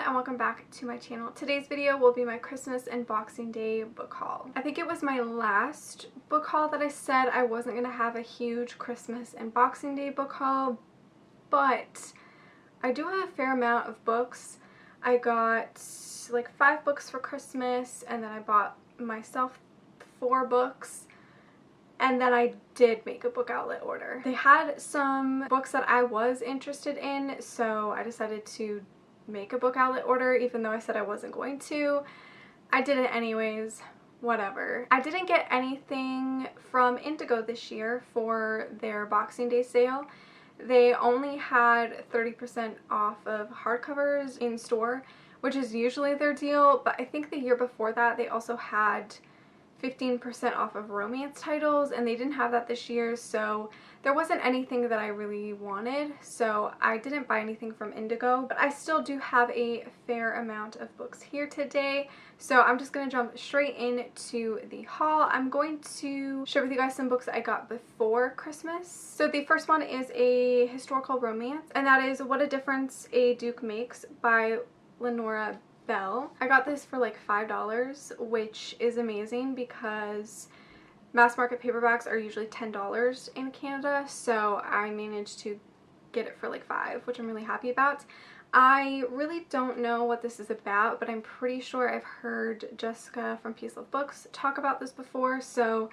and welcome back to my channel. Today's video will be my Christmas and Boxing Day book haul. I think it was my last book haul that I said I wasn't going to have a huge Christmas and Boxing Day book haul, but I do have a fair amount of books. I got like 5 books for Christmas, and then I bought myself 4 books. And then I did make a book outlet order. They had some books that I was interested in, so I decided to make a book outlet order even though I said I wasn't going to. I did it anyways, whatever. I didn't get anything from Indigo this year for their Boxing Day sale. They only had 30% off of hardcovers in store, which is usually their deal, but I think the year before that they also had 15% off of romance titles, and they didn't have that this year, so there wasn't anything that I really wanted, so I didn't buy anything from Indigo. But I still do have a fair amount of books here today, so I'm just going to jump straight into the haul. I'm going to share with you guys some books I got before Christmas. So the first one is a historical romance, and that is What a Difference a Duke Makes by Lenora Bell. I got this for like $5, which is amazing because mass market paperbacks are usually $10 in Canada, so I managed to get it for like $5, which I'm really happy about. I really don't know what this is about, but I'm pretty sure I've heard Jessica from Peace Love Books talk about this before, so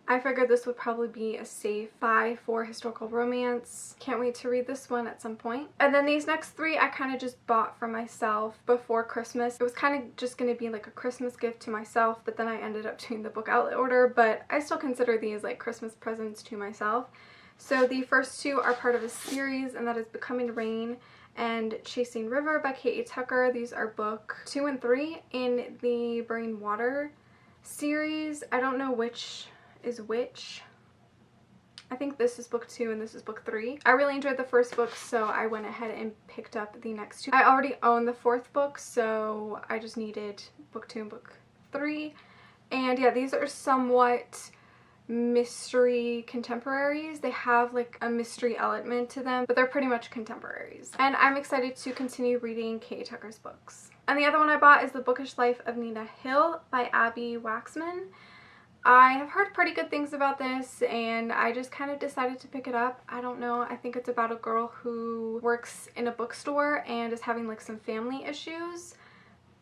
I figured this would probably be a safe buy for historical romance. Can't wait to read this one at some point. And then these next 3 I kind of just bought for myself before Christmas. It was kind of just going to be like a Christmas gift to myself, but then I ended up doing the book outlet order, but I still consider these like Christmas presents to myself. So the first 2 are part of a series, and that is Becoming Rain and Chasing River by K.A. Tucker. These are book 2 and 3 in the Burning Water series. I don't know which is which. I think this is book 2 and this is book 3. I really enjoyed the first book, so I went ahead and picked up the next 2. I already own the 4th book, so I just needed book 2 and book 3. And yeah, these are somewhat mystery contemporaries. They have like a mystery element to them, but they're pretty much contemporaries. And I'm excited to continue reading K.A. Tucker's books. And the other one I bought is The Bookish Life of Nina Hill by Abby Waxman. I have heard pretty good things about this, and I just kind of decided to pick it up. I don't know, I think it's about a girl who works in a bookstore and is having like some family issues.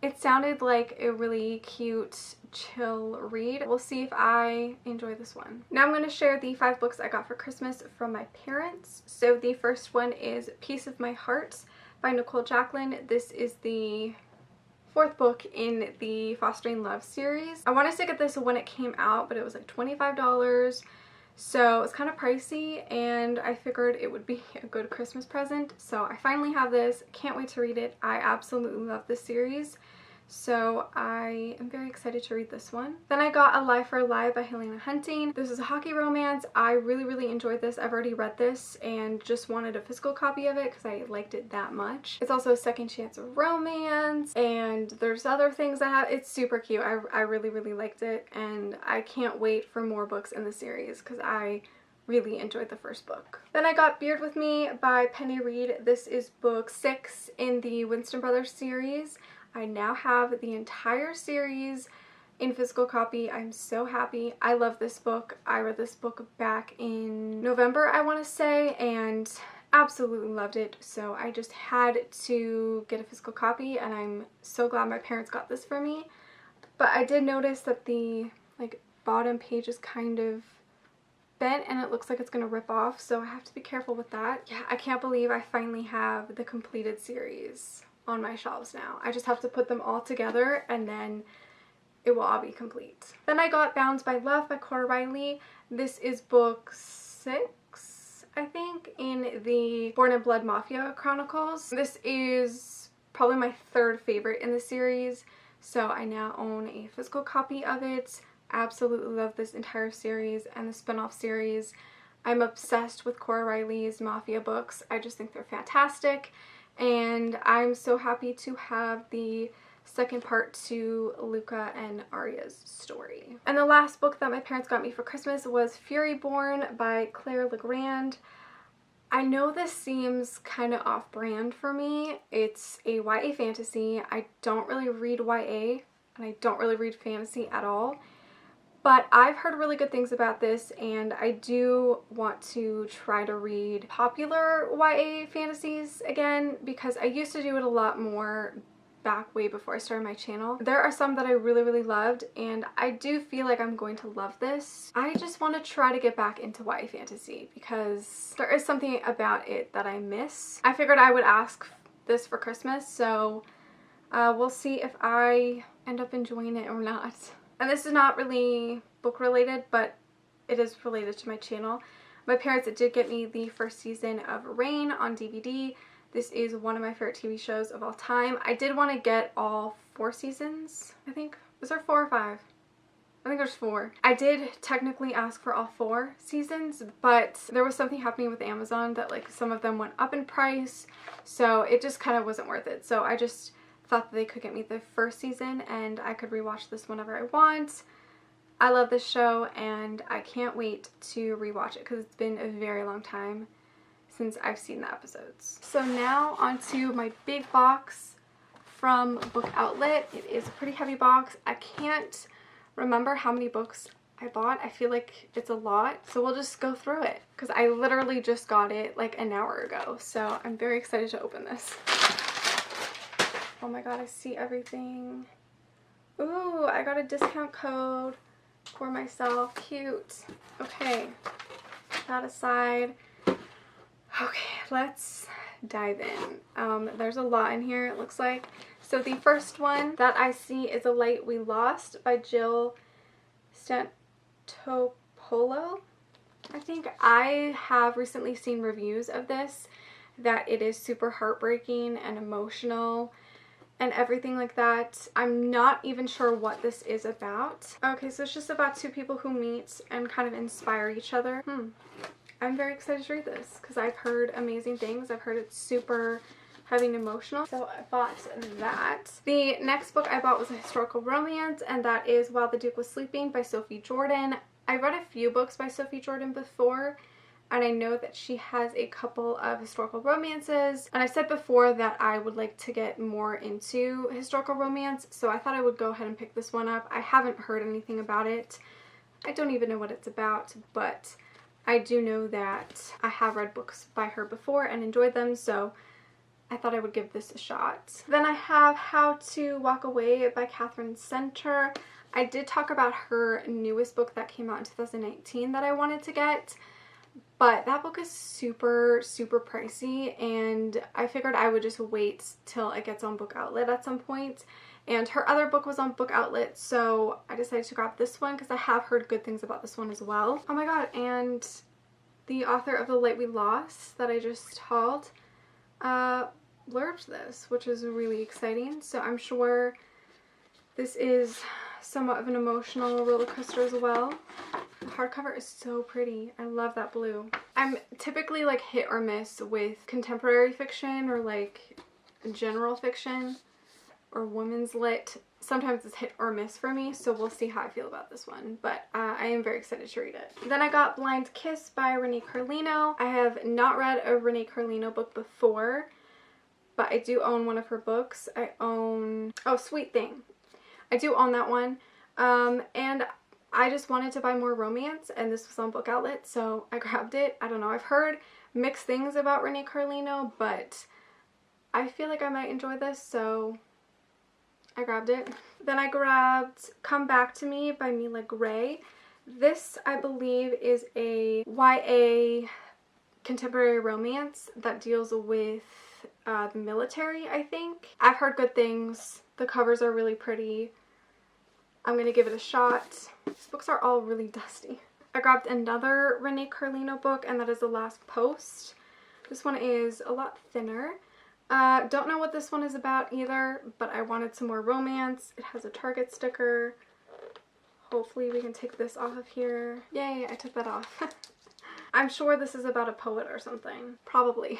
It sounded like a really cute, chill read. We'll see if I enjoy this one. Now I'm going to share the 5 books I got for Christmas from my parents. So the first one is Piece of My Heart by Nicole Jacqueline. This is the 4th book in the Fostering Love series. I wanted to get this when it came out, but it was like $25, so it's kind of pricey, and I figured it would be a good Christmas present. So I finally have this. Can't wait to read it. I absolutely love this series, so I am very excited to read this one. Then I got A Lie for a Lie by Helena Hunting. This is a hockey romance. I really enjoyed this. I've already read this and just wanted a physical copy of it because I liked it that much. It's also a second chance romance, and there's other things that have. It's super cute. I really liked it, and I can't wait for more books in the series because I really enjoyed the first book. Then I got Beard With Me by Penny Reid. This is book 6 in the Winston Brothers series. I now have the entire series in physical copy. I'm so happy. I love this book. I read this book back in November, I want to say, and absolutely loved it. So I just had to get a physical copy, and I'm so glad my parents got this for me. But I did notice that the like bottom page is kind of bent, and it looks like it's gonna rip off, so I have to be careful with that. Yeah, I can't believe I finally have the completed series on my shelves now. I just have to put them all together, and then it will all be complete. Then I got Bound by Love by Cora Riley. This is book 6, I think, in the Born in Blood Mafia Chronicles. This is probably my 3rd favorite in the series, so I now own a physical copy of it. Absolutely love this entire series and the spin-off series. I'm obsessed with Cora Riley's Mafia books. I just think they're fantastic, and I'm so happy to have the second part to Luca and Arya's story. And the last book that my parents got me for Christmas was Fury Born by Claire Legrand. I know this seems kind of off-brand for me. It's a YA fantasy. I don't really read YA, and I don't really read fantasy at all. But I've heard really good things about this, and I do want to try to read popular YA fantasies again, because I used to do it a lot more back way before I started my channel. There are some that I really loved, and I do feel like I'm going to love this. I just want to try to get back into YA fantasy because there is something about it that I miss. I figured I would ask this for Christmas, so we'll see if I end up enjoying it or not. And this is not really book related, but it is related to my channel. My parents did get me the first season of Reign on DVD. This is one of my favorite TV shows of all time. I did want to get all 4 seasons, I think. Was there 4 or 5? I think there's 4. I did technically ask for all 4 seasons, but there was something happening with Amazon that like some of them went up in price, so it just kind of wasn't worth it. So I just thought that they could get me the first season and I could rewatch this whenever I want. I love this show and I can't wait to rewatch it because it's been a very long time since I've seen the episodes. So now onto my big box from Book Outlet. It is a pretty heavy box. I can't remember how many books I bought. I feel like it's a lot. So we'll just go through it because I literally just got it like an hour ago. So I'm very excited to open this. Oh my god, I see everything. Ooh, I got a discount code for myself. Cute. Okay, that aside. Okay, let's dive in. There's a lot in here, it looks like. So the first one that I see is A Light We Lost by Jill Stantopolo. I think I have recently seen reviews of this, that it is super heartbreaking and emotional and everything like that. I'm not even sure what this is about. Okay, so it's just about 2 people who meet and kind of inspire each other. I'm very excited to read this because I've heard amazing things. I've heard it's super heavy and emotional, so I bought that. The next book I bought was a historical romance, and that is While the Duke Was Sleeping by Sophie Jordan. I read a few books by Sophie Jordan before, and I know that she has a couple of historical romances, and I said before that I would like to get more into historical romance, so I thought I would go ahead and pick this one up. I haven't heard anything about it. I don't even know what it's about, but I do know that I have read books by her before and enjoyed them, so I thought I would give this a shot. Then I have How to Walk Away by Catherine Center. I did talk about her newest book that came out in 2019 that I wanted to get, but that book is super pricey, and I figured I would just wait till it gets on Book Outlet at some point. And her other book was on Book Outlet, so I decided to grab this one because I have heard good things about this one as well. Oh my god, and the author of The Light We Lost that I just hauled blurbed this, which is really exciting. So I'm sure this is somewhat of an emotional roller coaster as well. The hardcover is so pretty. I love that blue. I'm typically like hit or miss with contemporary fiction or like general fiction or women's lit. Sometimes it's hit or miss for me, so we'll see how I feel about this one, but I am very excited to read it. Then I got Blind Kiss by Renee Carlino. I have not read a Renee Carlino book before, but I do own one of her books. I own, oh, Sweet Thing. I do own that one, and I just wanted to buy more romance, and this was on Book Outlet, so I grabbed it. I don't know, I've heard mixed things about Renee Carlino, but I feel like I might enjoy this, so I grabbed it. Then I grabbed Come Back to Me by Mila Gray. This, I believe, is a YA contemporary romance that deals with the military, I think. I've heard good things. The covers are really pretty. I'm gonna give it a shot. These books are all really dusty. I grabbed another Renee Carlino book, and that is The Last Post. This one is a lot thinner. Don't know what this one is about either, but I wanted some more romance. It has a Target sticker. Hopefully we can take this off of here. Yay, I took that off. I'm sure this is about a poet or something. Probably.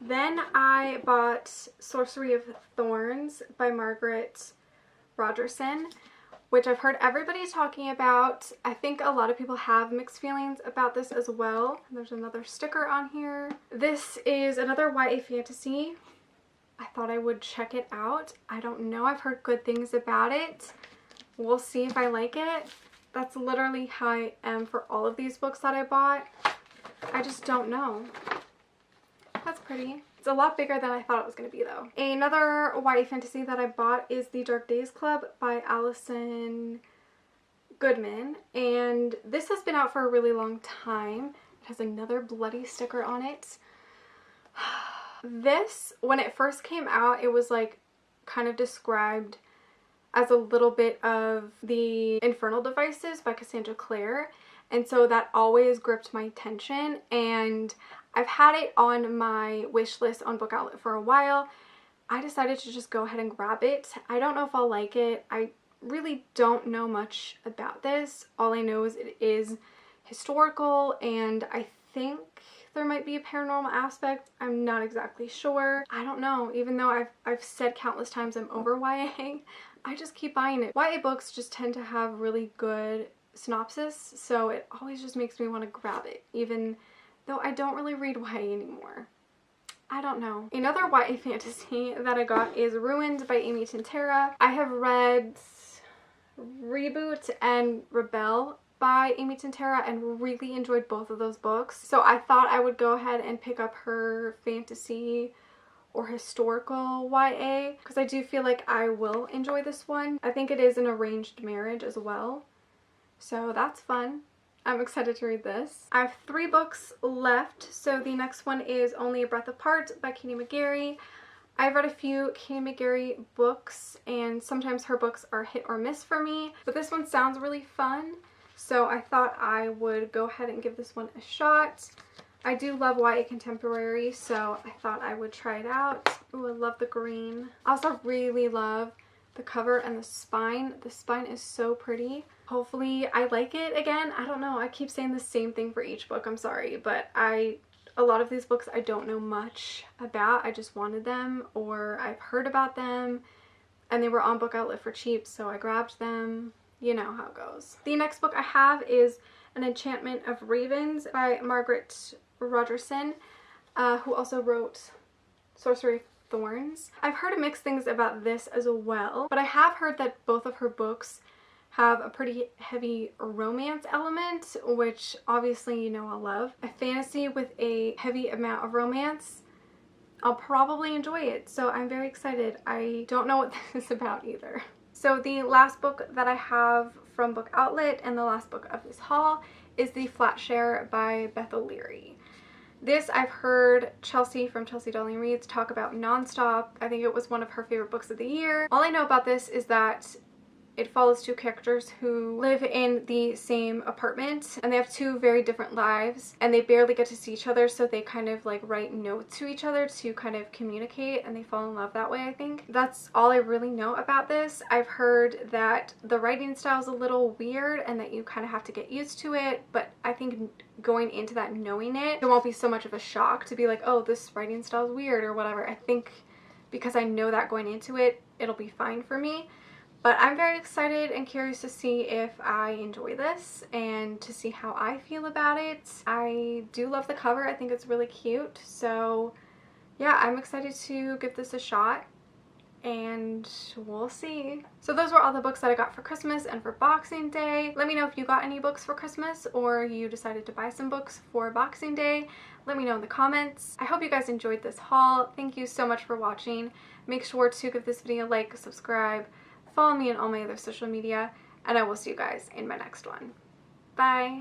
Then I bought Sorcery of Thorns by Margaret Rogerson. which I've heard everybody talking about. I think a lot of people have mixed feelings about this as well. There's another sticker on here. This is another YA fantasy. I thought I would check it out. I don't know. I've heard good things about it. We'll see if I like it. That's literally how I am for all of these books that I bought. I just don't know. That's pretty. It's a lot bigger than I thought it was going to be though. Another YA fantasy that I bought is The Dark Days Club by Alison Goodman. And this has been out for a really long time. It has another bloody sticker on it. This, when it first came out, it was like kind of described as a little bit of the Infernal Devices by Cassandra Clare, and so that always gripped my attention, and I've had it on my wish list on Book Outlet for a while. I decided to just go ahead and grab it. I don't know if I'll like it. I really don't know much about this. All I know is it is historical, and I think there might be a paranormal aspect. I'm not exactly sure. I don't know. Even though I've said countless times I'm over YA, I just keep buying it. YA books just tend to have really good synopsis, so it always just makes me want to grab it, even though I don't really read YA anymore. I don't know. Another YA fantasy that I got is Ruined by Amy Tintera. I have read Reboot and Rebel by Amy Tintera and really enjoyed both of those books. So I thought I would go ahead and pick up her fantasy or historical YA because I do feel like I will enjoy this one. I think it is an arranged marriage as well. So that's fun. I'm excited to read this. I have 3 books left. So the next one is Only a Breath Apart by Katie McGarry. I've read a few Katie McGarry books and sometimes her books are hit or miss for me, but this one sounds really fun. So I thought I would go ahead and give this one a shot. I do love YA contemporary, so I thought I would try it out. Ooh, I love the green. I also really love the cover and the spine. The spine is so pretty. Hopefully I like it again. I don't know. I keep saying the same thing for each book. I'm sorry, but a lot of these books I don't know much about. I just wanted them, or I've heard about them and they were on Book Outlet for cheap, so I grabbed them. You know how it goes. The next book I have is An Enchantment of Ravens by Margaret Rogerson, who also wrote Sorcery of Thorns. I've heard mixed things about this as well, but I have heard that both of her books have a pretty heavy romance element, which obviously you know I'll love. A fantasy with a heavy amount of romance, I'll probably enjoy it, so I'm very excited. I don't know what this is about either. So the last book that I have from Book Outlet and the last book of this haul is The Flatshare by Beth O'Leary. This I've heard Chelsea from Chelsea Darling Reads talk about nonstop. I think it was one of her favorite books of the year. All I know about this is that it follows 2 characters who live in the same apartment and they have 2 very different lives and they barely get to see each other, so they kind of like write notes to each other to kind of communicate and they fall in love that way, I think. That's all I really know about this. I've heard that the writing style is a little weird and that you kind of have to get used to it, but I think going into that knowing it won't be so much of a shock to be like, oh, this writing style is weird or whatever. I think because I know that going into it, it'll be fine for me. But I'm very excited and curious to see if I enjoy this and to see how I feel about it. I do love the cover. I think it's really cute. So yeah, I'm excited to give this a shot and we'll see. So those were all the books that I got for Christmas and for Boxing Day. Let me know if you got any books for Christmas or you decided to buy some books for Boxing Day. Let me know in the comments. I hope you guys enjoyed this haul. Thank you so much for watching. Make sure to give this video a like, subscribe, follow me on all my other social media, and I will see you guys in my next one. Bye!